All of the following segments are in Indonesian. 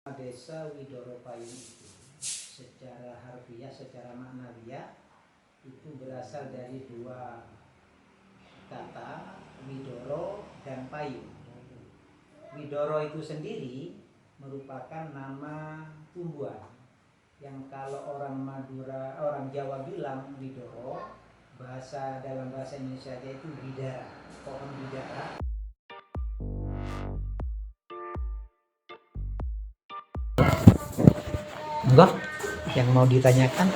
Desa Widoro Payung itu secara harfiah, secara maknawiah itu berasal dari dua kata, Widoro dan Payung. Widoro itu sendiri merupakan nama tumbuhan yang kalau orang Madura, orang Jawa bilang Widoro, dalam bahasa Indonesia itu bidara, pohon bidara. Enggak, yang mau ditanyakan?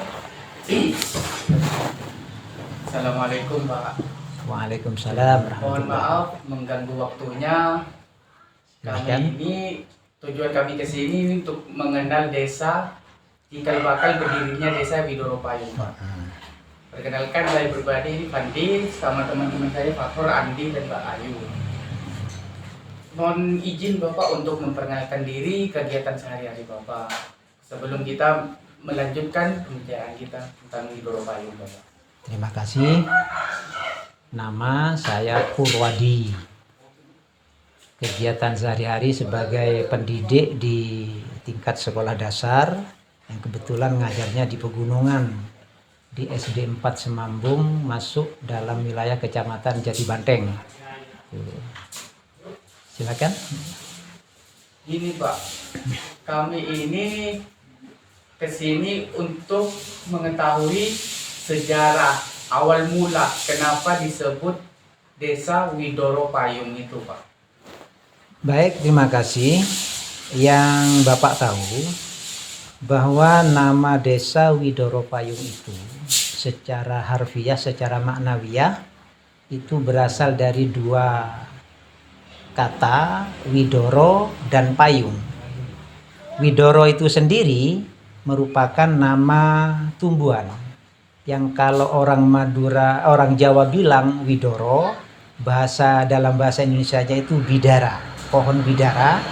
Assalamualaikum Pak. Waalaikumsalam. Mohon maaf mengganggu waktunya. Tujuan kami ke sini untuk mengenal desa cikal bakal berdirinya desa Widoro Payung Pak. Perkenalkan saya pribadi ini Fandi sama teman-teman saya Fakor, Andi dan Mbak Ayu. Mohon izin Bapak untuk memperkenalkan diri, kegiatan sehari-hari Bapak sebelum kita melanjutkan pembicaraan kita tentang Widoro Payung Bapak. Terima kasih. Nama saya Purwadi. Kegiatan sehari-hari sebagai pendidik di tingkat sekolah dasar yang kebetulan ngajarnya di pegunungan di SD 4 Semambung, masuk dalam wilayah Kecamatan Jati Banteng. Silakan. Ini Pak, kami ini kesini untuk mengetahui sejarah awal mula kenapa disebut desa Widoro Payung itu Pak. Baik, terima kasih. Yang Bapak tahu bahwa nama desa Widoro Payung itu secara harfiah, secara maknawiah itu berasal dari dua kata, Widoro dan Payung. Widoro itu sendiri merupakan nama tumbuhan yang kalau orang Madura, orang Jawa bilang Widoro, dalam bahasa Indonesia aja itu bidara, pohon bidara.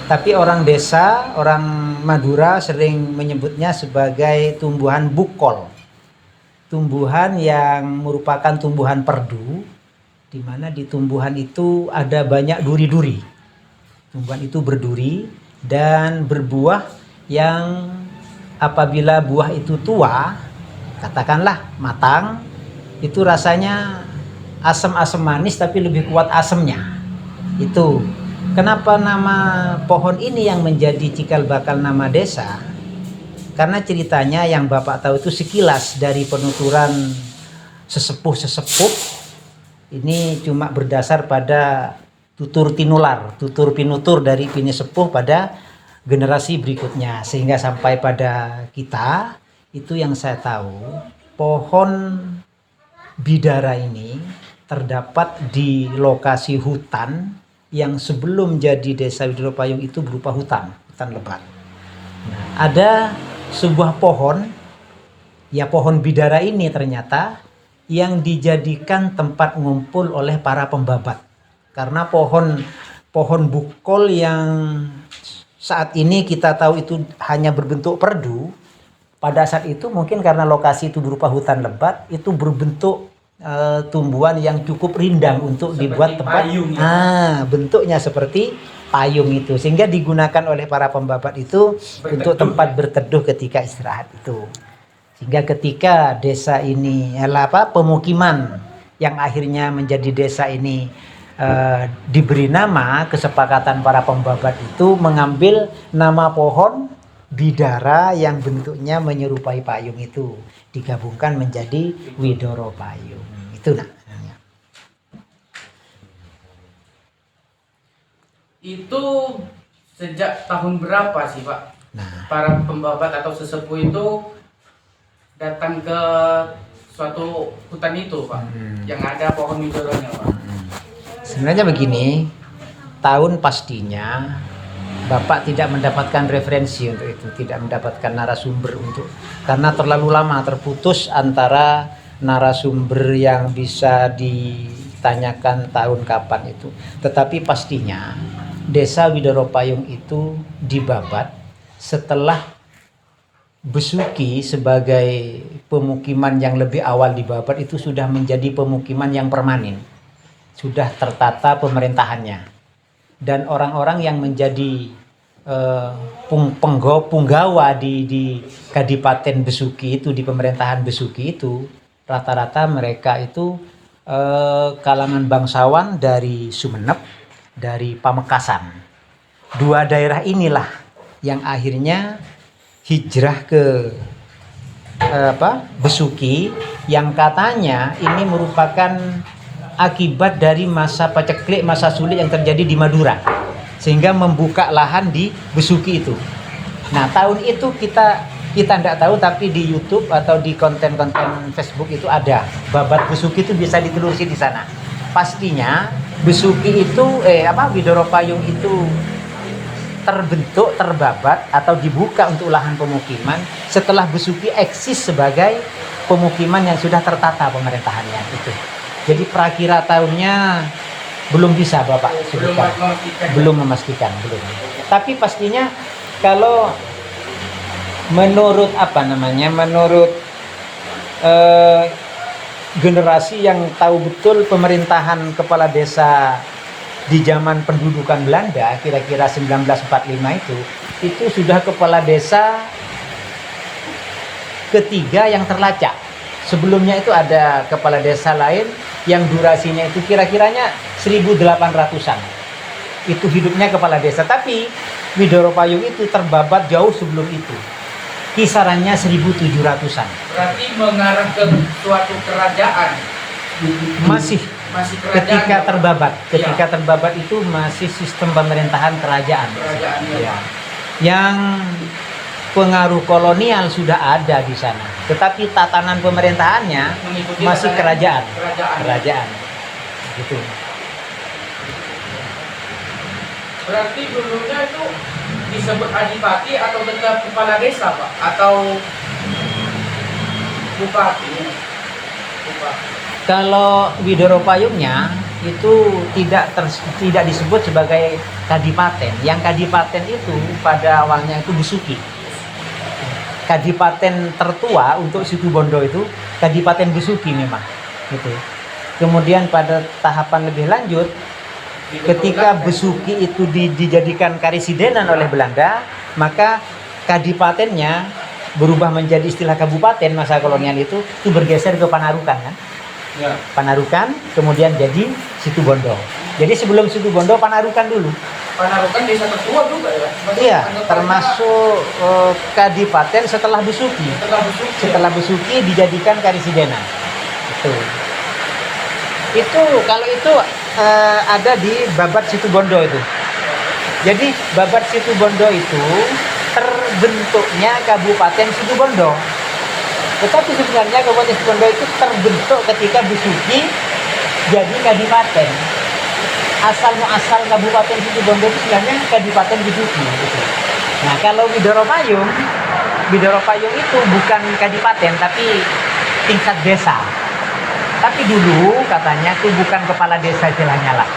Tapi orang desa, orang Madura sering menyebutnya sebagai tumbuhan bukol. Tumbuhan yang merupakan tumbuhan perdu, di mana di tumbuhan itu ada banyak duri-duri. Tumbuhan itu berduri dan berbuah yang apabila buah itu tua, katakanlah matang, itu rasanya asam-asam manis tapi lebih kuat asamnya. Itu kenapa nama pohon ini yang menjadi cikal bakal nama desa? Karena ceritanya yang Bapak tahu itu sekilas dari penuturan sesepuh-sesepuh. Ini cuma berdasar pada tutur tinular, tutur pinutur dari pinisepuh pada generasi berikutnya. Sehingga sampai pada kita, itu yang saya tahu, pohon bidara ini terdapat di lokasi hutan yang sebelum jadi desa Widoro Payung itu berupa hutan lebat. Nah, ada sebuah pohon, ya pohon bidara ini ternyata yang dijadikan tempat ngumpul oleh para pembabat. Karena pohon bukol yang saat ini kita tahu itu hanya berbentuk perdu, pada saat itu mungkin karena lokasi itu berupa hutan lebat, itu berbentuk tumbuhan yang cukup rindang untuk seperti dibuat tempat payung, ya? Bentuknya seperti payung itu, sehingga digunakan oleh para pembabat itu untuk tempat berteduh ketika istirahat itu. Sehingga ketika desa ini pemukiman yang akhirnya menjadi desa ini diberi nama, kesepakatan para pembabat itu mengambil nama pohon bidara yang bentuknya menyerupai payung itu, digabungkan menjadi Widoro Payung. Itu Itu sejak tahun berapa sih Pak? Para pembabat atau sesepuh itu datang ke suatu hutan itu Pak, yang ada pohon widoronya Pak. Sebenarnya begini, tahun pastinya Bapak tidak mendapatkan referensi untuk itu, tidak mendapatkan narasumber karena terlalu lama terputus antara narasumber yang bisa ditanyakan tahun kapan itu. Tetapi pastinya desa Widoro Payung itu dibabat setelah Besuki sebagai pemukiman yang lebih awal dibabat itu sudah menjadi pemukiman yang permanen, sudah tertata pemerintahannya, dan orang-orang yang menjadi punggawa di Kadipaten Besuki itu, di pemerintahan Besuki itu, rata-rata mereka itu kalangan bangsawan dari Sumenep, dari Pamekasan. Dua daerah inilah yang akhirnya hijrah ke Besuki, yang katanya ini merupakan akibat dari masa paceklik, masa sulit yang terjadi di Madura, sehingga membuka lahan di Besuki itu. Nah, tahun itu kita tidak tahu, tapi di YouTube atau di konten-konten Facebook itu ada babat Besuki, itu bisa ditelusuri di sana. Pastinya Besuki itu Widoro Payung itu terbentuk, terbabat atau dibuka untuk lahan pemukiman setelah Besuki eksis sebagai pemukiman yang sudah tertata pemerintahannya itu. Jadi prakira tahunnya belum bisa Bapak sebutkan, belum memastikan. Tapi pastinya kalau menurut menurut generasi yang tahu betul pemerintahan kepala desa di zaman pendudukan Belanda, kira-kira 1945 itu sudah kepala desa ketiga yang terlacak. Sebelumnya itu ada kepala desa lain yang durasinya itu kira-kiranya 1800-an. Itu hidupnya kepala desa, tapi Widoro Payung itu terbabat jauh sebelum itu. Kisarannya 1700-an. Berarti mengarah ke suatu kerajaan. Masih ketika terbabat, ya. Terbabat itu masih sistem pemerintahan kerajaan. Ya. Yang pengaruh kolonial sudah ada di sana, tetapi tatanan pemerintahannya masih kerajaan. Gitu. Berarti dulunya itu disebut adipati atau tetap kepala desa, Pak? Atau bupati? Kalau Widoro Payungnya itu tidak disebut sebagai kadipaten. Yang kadipaten itu pada awalnya itu Besuki. Kadipaten tertua untuk Situbondo itu Kadipaten Besuki memang. Gitu. Kemudian pada tahapan lebih lanjut, ketika Besuki itu dijadikan karisidenan oleh Belanda, maka kadipatennya berubah menjadi istilah kabupaten masa kolonial itu bergeser ke Panarukan kan? Ya. Panarukan kemudian jadi Situbondo. Jadi sebelum Situbondo Panarukan dulu. Panarukan desa tertua juga ya? Iya, termasuk kadipaten setelah Besuki. Setelah Besuki dijadikan karisidenan. Itu kalau itu ada di babat Situbondo itu. Jadi babat Situbondo itu terbentuknya Kabupaten Situbondo. Tetapi sebenarnya Kabupaten Situbondo itu terbentuk ketika Besuki jadi kadipaten. Asal Kabupaten Situbondo itu sebenarnya Kadipaten Besuki. Nah, kalau Widoro Payung itu bukan kadipaten tapi tingkat desa. Tapi dulu katanya itu bukan kepala desa istilahnya lah.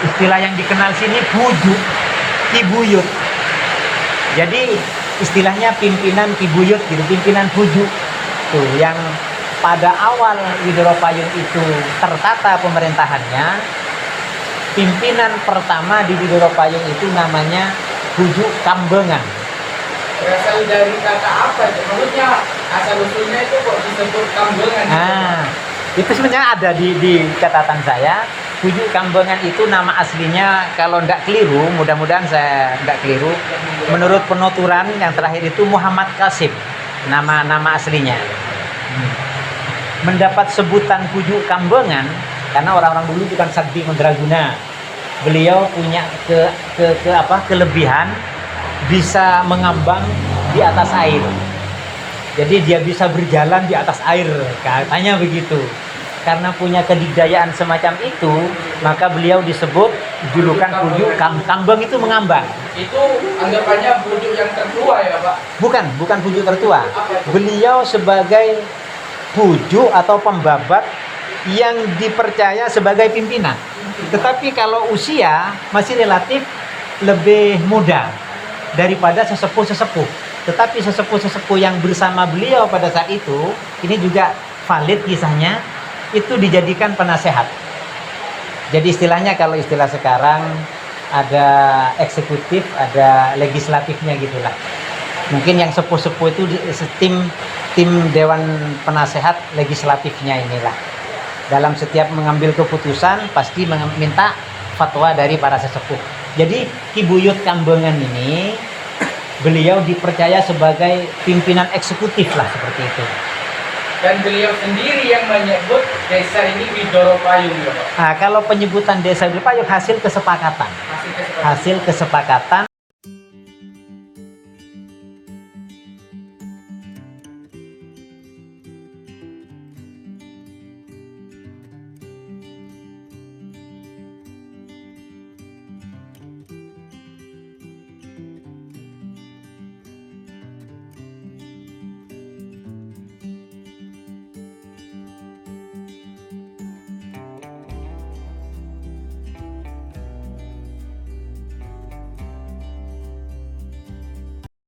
Istilah yang dikenal sini pujuk, kibuyut. Jadi istilahnya pimpinan kibuyut gitu, pimpinan pujuk. Tuh yang pada awal Widoro Payung itu tertata pemerintahannya, pimpinan pertama di Widoro Payung itu namanya Pujuk Kambengan. Berasal dari kata apa itu? Maksudnya asal usulnya itu kok disebut Kambengan? Nah, itu sebenarnya ada di catatan saya. Pujuk Kambengan itu nama aslinya, kalau tidak keliru, mudah-mudahan saya tidak keliru, menurut penuturan yang terakhir itu Muhammad Kasim, nama aslinya. Mendapat sebutan Pujuk Kambengan karena orang-orang dulu bukan sakti mandraguna. Beliau punya kelebihan bisa mengambang di atas air. Jadi dia bisa berjalan di atas air, katanya begitu. Karena punya kedikdayaan semacam itu, maka beliau disebut julukan Pujuk Kambang itu mengambang. Itu anggapannya pujuk yang tertua ya, Pak? Bukan pujuk tertua. Beliau sebagai pujuk atau pembabat yang dipercaya sebagai pimpinan. Tetapi kalau usia masih relatif lebih muda daripada sesepuh-sesepuh. Tetapi sesepuh-sesepuh yang bersama beliau pada saat itu, ini juga valid kisahnya, itu dijadikan penasehat. Jadi istilahnya kalau istilah sekarang ada eksekutif, ada legislatifnya gitulah. Mungkin yang sepuh-sepuh itu tim Dewan Penasehat legislatifnya inilah. Dalam setiap mengambil keputusan pasti meminta fatwa dari para sesepuh. Jadi Ki Buyut Kambengan ini beliau dipercaya sebagai pimpinan eksekutif lah, seperti itu. Dan beliau sendiri yang menyebut desa ini Widoro Payung ya Pak. Nah, kalau penyebutan desa Widoro Payung hasil kesepakatan. Hasil kesepakatan